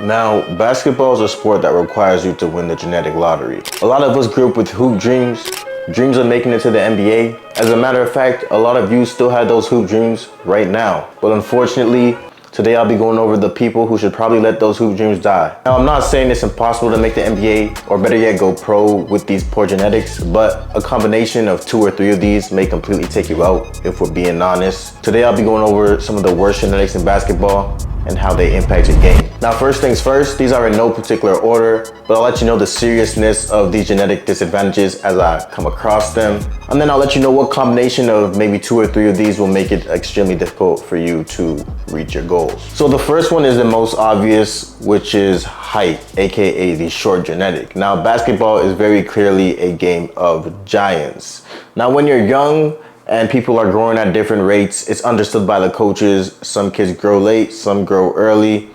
Now, basketball is a sport that requires you to win the genetic lottery. A lot of us grew up with hoop dreams of making it to the NBA. As a matter of fact, a lot of you still have those hoop dreams right now. But unfortunately, today I'll be going over the people who should probably let those hoop dreams die. Now, I'm not saying it's impossible to make the NBA, or better yet, go pro with these poor genetics, but a combination of 2 or 3 of these may completely take you out, if we're being honest. Today I'll be going over some of the worst genetics in basketball and how they impact your game. Now, first things first, these are in no particular order, but I'll let you know the seriousness of these genetic disadvantages as I come across them. And then I'll let you know what combination of maybe 2 or 3 of these will make it extremely difficult for you to reach your goals. So the first one is the most obvious, which is height, aka the short genetic. Now, basketball is very clearly a game of giants. Now, when you're young, and people are growing at different rates, it's understood by the coaches. Some kids grow late, some grow early.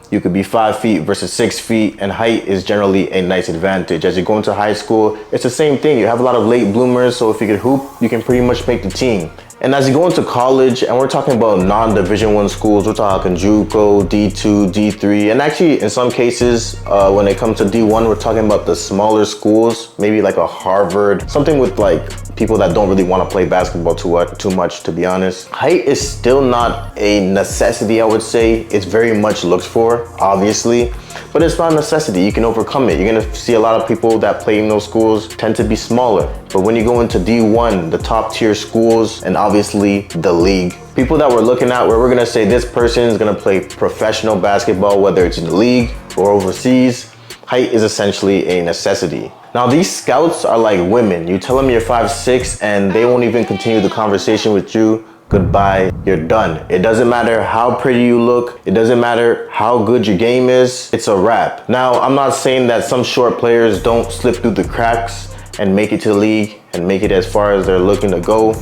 You could be 5 feet versus 6 feet, and height is generally a nice advantage. As you go into high school, it's the same thing. You have a lot of late bloomers, so if you could hoop, you can pretty much make the team. And as you go into college, and we're talking about non-Division I schools, we're talking JUCO, D2, D3, and actually in some cases, when it comes to D1, we're talking about the smaller schools, maybe like a Harvard, something with like people that don't really want to play basketball too much, to be honest. Height is still not a necessity, I would say. It's very much looked for, obviously, but it's not a necessity. You can overcome it. You're gonna see a lot of people that play in those schools tend to be smaller. But when you go into D1, the top tier schools, and obviously the league, people that we're looking at where we're gonna say this person is gonna play professional basketball, whether it's in the league or overseas, height is essentially a necessity. Now, these scouts are like women. You tell them you're 5'6" and they won't even continue the conversation with you. Goodbye, you're done. It doesn't matter how pretty you look. It doesn't matter how good your game is. It's a wrap. Now, I'm not saying that some short players don't slip through the cracks and make it to the league and make it as far as they're looking to go.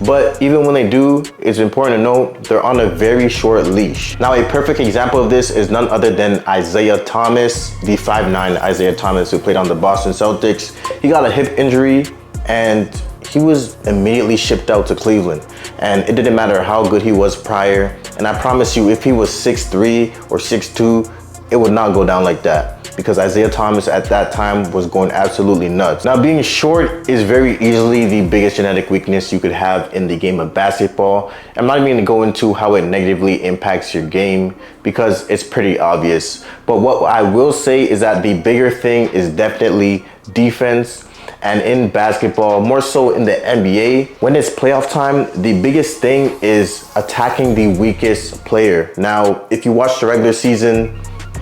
But even when they do, it's important to note they're on a very short leash. Now, a perfect example of this is none other than Isaiah Thomas, the 5'9" Isaiah Thomas who played on the Boston Celtics. He got a hip injury and he was immediately shipped out to Cleveland. And it didn't matter how good he was prior. And I promise you, if he was 6'3" or 6'2", it would not go down like that, because Isaiah Thomas at that time was going absolutely nuts. Now, being short is very easily the biggest genetic weakness you could have in the game of basketball. I'm not even gonna go into how it negatively impacts your game because it's pretty obvious. But what I will say is that the bigger thing is definitely defense. And in basketball, more so in the NBA, when it's playoff time, the biggest thing is attacking the weakest player. Now, if you watch the regular season,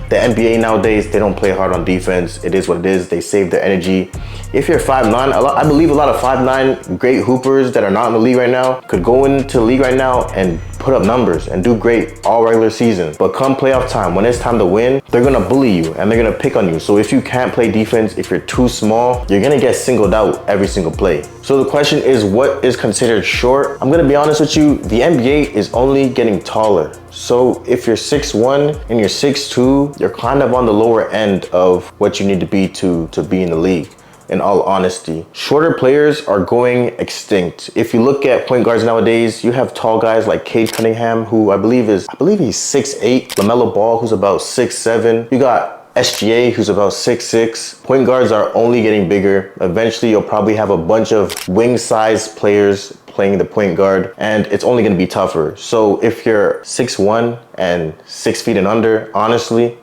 the NBA nowadays, they don't play hard on defense. It is what it is. They save their energy. If you're 5'9", I believe a lot of 5'9" great hoopers that are not in the league right now could go into the league right now and put up numbers and do great all regular season. But come playoff time, when it's time to win, they're gonna bully you and they're gonna pick on you. So if you can't play defense, if you're too small, you're gonna get singled out every single play. So the question is, what is considered short? I'm gonna be honest with you, the NBA is only getting taller. So if you're 6'1" and you're 6'2", you're kind of on the lower end of what you need to be to be in the league. In all honesty, shorter players are going extinct. If you look at point guards nowadays, you have tall guys like Cade Cunningham, who I believe he's 6'8", LaMelo Ball, who's about 6'7". You got SGA, who's about 6'6". Point guards are only getting bigger. Eventually, you'll probably have a bunch of wing-sized players playing the point guard, and it's only gonna be tougher. So if you're 6'1" and 6 feet and under, honestly,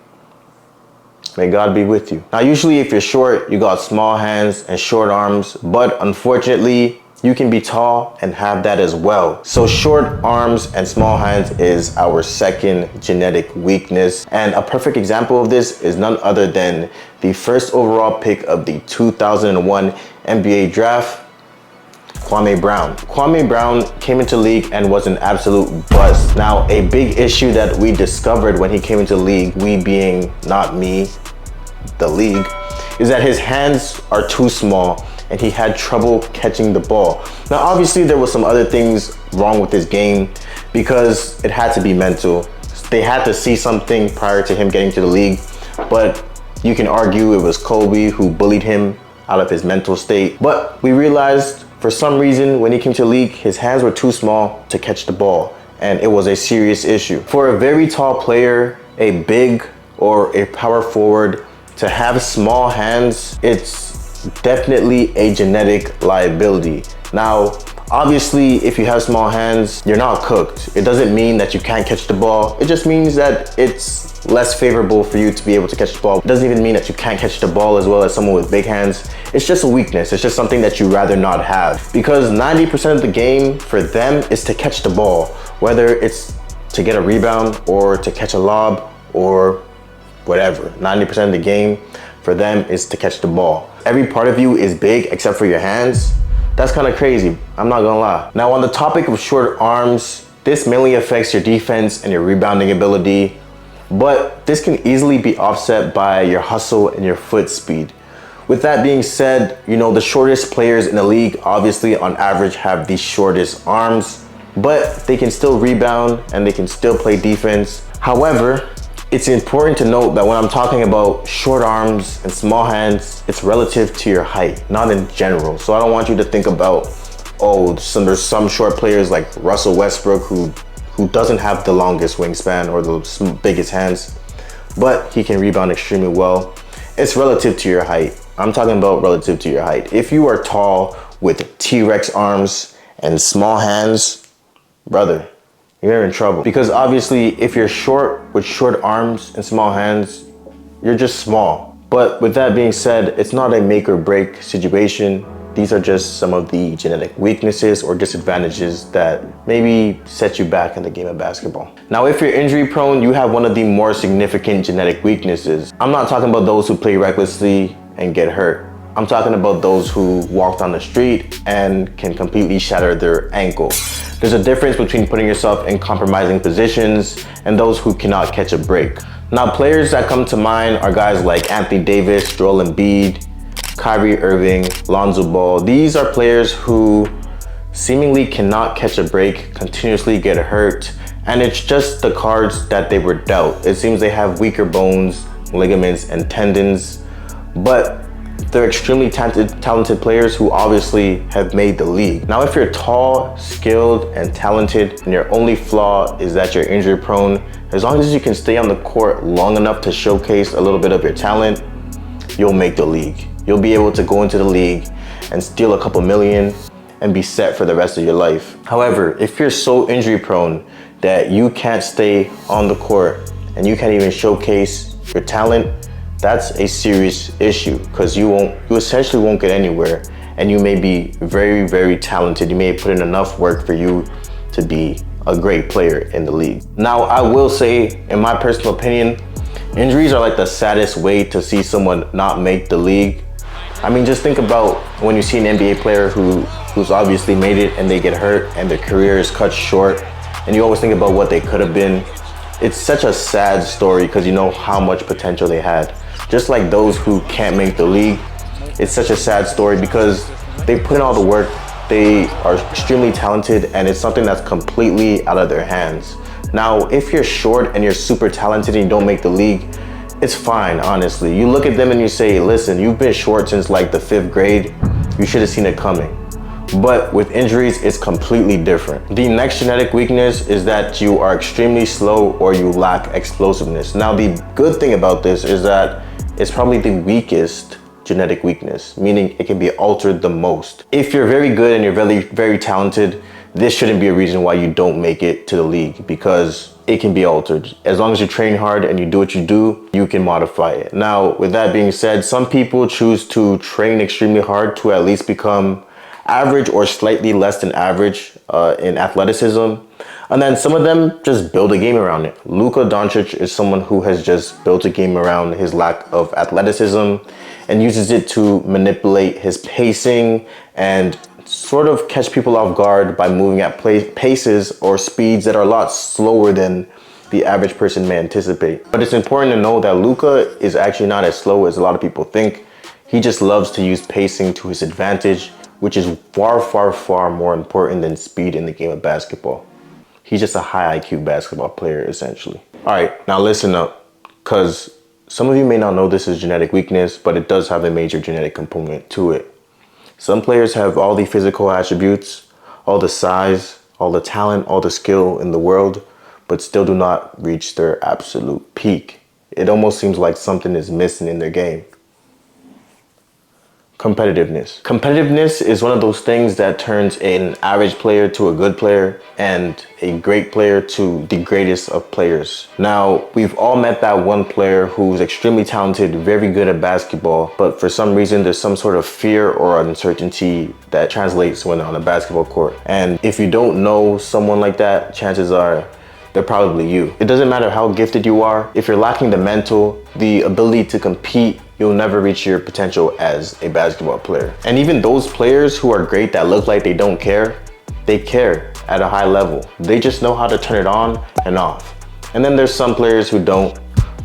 may God be with you. Now, usually if you're short, you got small hands and short arms, but unfortunately, you can be tall and have that as well. So short arms and small hands is our second genetic weakness. And a perfect example of this is none other than the first overall pick of the 2001 NBA draft, Kwame Brown. Kwame Brown came into league and was an absolute bust. Now, a big issue that we discovered when he came into league, we being not me, the league, is that his hands are too small and he had trouble catching the ball. Now, obviously there was some other things wrong with his game because it had to be mental. They had to see something prior to him getting to the league, but you can argue it was Kobe who bullied him out of his mental state. But we realized for some reason when he came to the league, his hands were too small to catch the ball, and it was a serious issue. For a very tall player, a big or a power forward to have small hands, it's definitely a genetic liability. Now, obviously, if you have small hands, you're not cooked. It doesn't mean that you can't catch the ball. It just means that it's less favorable for you to be able to catch the ball. It doesn't even mean that you can't catch the ball as well as someone with big hands. It's just a weakness. It's just something that you rather not have. Because 90% of the game for them is to catch the ball, whether it's to get a rebound or to catch a lob or whatever. 90% of the game for them is to catch the ball. Every part of you is big except for your hands. That's kind of crazy, I'm not gonna lie. Now, on the topic of short arms, this mainly affects your defense and your rebounding ability, but this can easily be offset by your hustle and your foot speed. With that being said, you know, the shortest players in the league obviously on average have the shortest arms, but they can still rebound and they can still play defense. However, it's important to note that when I'm talking about short arms and small hands, it's relative to your height, not in general. So I don't want you to think about, oh, there's some short players like Russell Westbrook who doesn't have the longest wingspan or the biggest hands, but he can rebound extremely well. It's relative to your height. I'm talking about relative to your height. If you are tall with T-Rex arms and small hands, brother, you're in trouble. Because obviously, if you're short with short arms and small hands, you're just small. But with that being said, it's not a make or break situation. These are just some of the genetic weaknesses or disadvantages that maybe set you back in the game of basketball. Now, if you're injury prone, you have one of the more significant genetic weaknesses. I'm not talking about those who play recklessly and get hurt. I'm talking about those who walk down the street and can completely shatter their ankle. There's a difference between putting yourself in compromising positions and those who cannot catch a break. Now, players that come to mind are guys like Anthony Davis, Joel Embiid, Kyrie Irving, Lonzo Ball. These are players who seemingly cannot catch a break, continuously get hurt, and it's just the cards that they were dealt. It seems they have weaker bones, ligaments, and tendons, but they're extremely talented players who obviously have made the league. Now, if you're tall, skilled, and talented, and your only flaw is that you're injury prone, as long as you can stay on the court long enough to showcase a little bit of your talent, you'll make the league. You'll be able to go into the league and steal a couple million and be set for the rest of your life. However, if you're so injury prone that you can't stay on the court and you can't even showcase your talent, that's a serious issue because you essentially won't get anywhere, and you may be very, very talented. You may put in enough work for you to be a great player in the league. Now, I will say, in my personal opinion, injuries are like the saddest way to see someone not make the league. I mean, just think about when you see an NBA player who's obviously made it and they get hurt and their career is cut short, and you always think about what they could have been. It's such a sad story because you know how much potential they had. Just like those who can't make the league, it's such a sad story because they put in all the work, they are extremely talented, and it's something that's completely out of their hands. Now, if you're short and you're super talented and you don't make the league, it's fine, honestly. You look at them and you say, listen, you've been short since like the 5th grade, you should have seen it coming. But with injuries, it's completely different. The next genetic weakness is that you are extremely slow or you lack explosiveness. Now, the good thing about this is that it's probably the weakest genetic weakness, meaning it can be altered the most. If you're very good and you're very, very talented, this shouldn't be a reason why you don't make it to the league because it can be altered. As long as you train hard and you do what you do, you can modify it. Now, with that being said, some people choose to train extremely hard to at least become average or slightly less than average in athleticism. And then some of them just build a game around it. Luka Doncic is someone who has just built a game around his lack of athleticism and uses it to manipulate his pacing and sort of catch people off guard by moving at paces or speeds that are a lot slower than the average person may anticipate. But it's important to know that Luka is actually not as slow as a lot of people think. He just loves to use pacing to his advantage, which is far, far, far more important than speed in the game of basketball. He's just a high IQ basketball player, essentially. All right, now listen up, because some of you may not know this is genetic weakness, but it does have a major genetic component to it. Some players have all the physical attributes, all the size, all the talent, all the skill in the world, but still do not reach their absolute peak. it almost seems like something is missing in their game. Competitiveness. Competitiveness is one of those things that turns an average player to a good player and a great player to the greatest of players. Now, we've all met that one player who's extremely talented, very good at basketball, but for some reason there's some sort of fear or uncertainty that translates when on a basketball court. And if you don't know someone like that, chances are they're probably you. It doesn't matter how gifted you are. If you're lacking the mental, the ability to compete, you'll never reach your potential as a basketball player. And even those players who are great that look like they don't care, they care at a high level. They just know how to turn it on and off. And then there's some players who don't,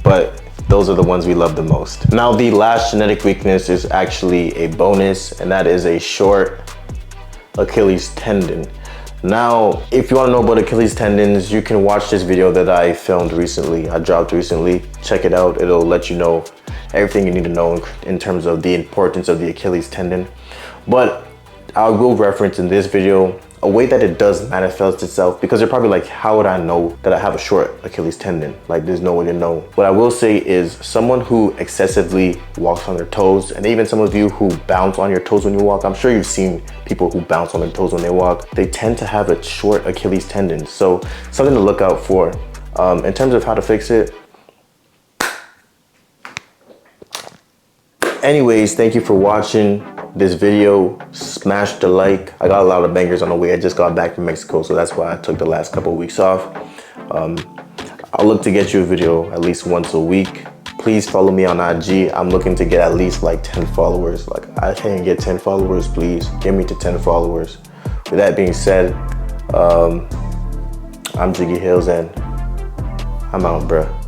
but those are the ones we love the most. Now, the last genetic weakness is actually a bonus, and that is a short Achilles tendon. Now, if you want to know about Achilles tendons, you can watch this video that I filmed recently. I dropped recently. Check it out. It'll let you know everything you need to know in terms of the importance of the Achilles tendon. But I will reference in this video a way that it does manifest itself, because you're probably like, how would I know that I have a short Achilles tendon? Like, there's no way to know. What I will say is someone who excessively walks on their toes, and even some of you who bounce on your toes when you walk, I'm sure you've seen people who bounce on their toes when they walk, they tend to have a short Achilles tendon. So something to look out for. In terms of how to fix it, anyways, thank you for watching this video. Smash the like. I got a lot of bangers on the way. I just got back from Mexico, so that's why I took the last couple of weeks off. I'll look to get you a video at least once a week. Please follow me on IG. I'm looking to get at least like 10 followers. Like, I can't get 10 followers, please. Get me to 10 followers. With that being said, I'm Jiggy Hills, and I'm out, bruh.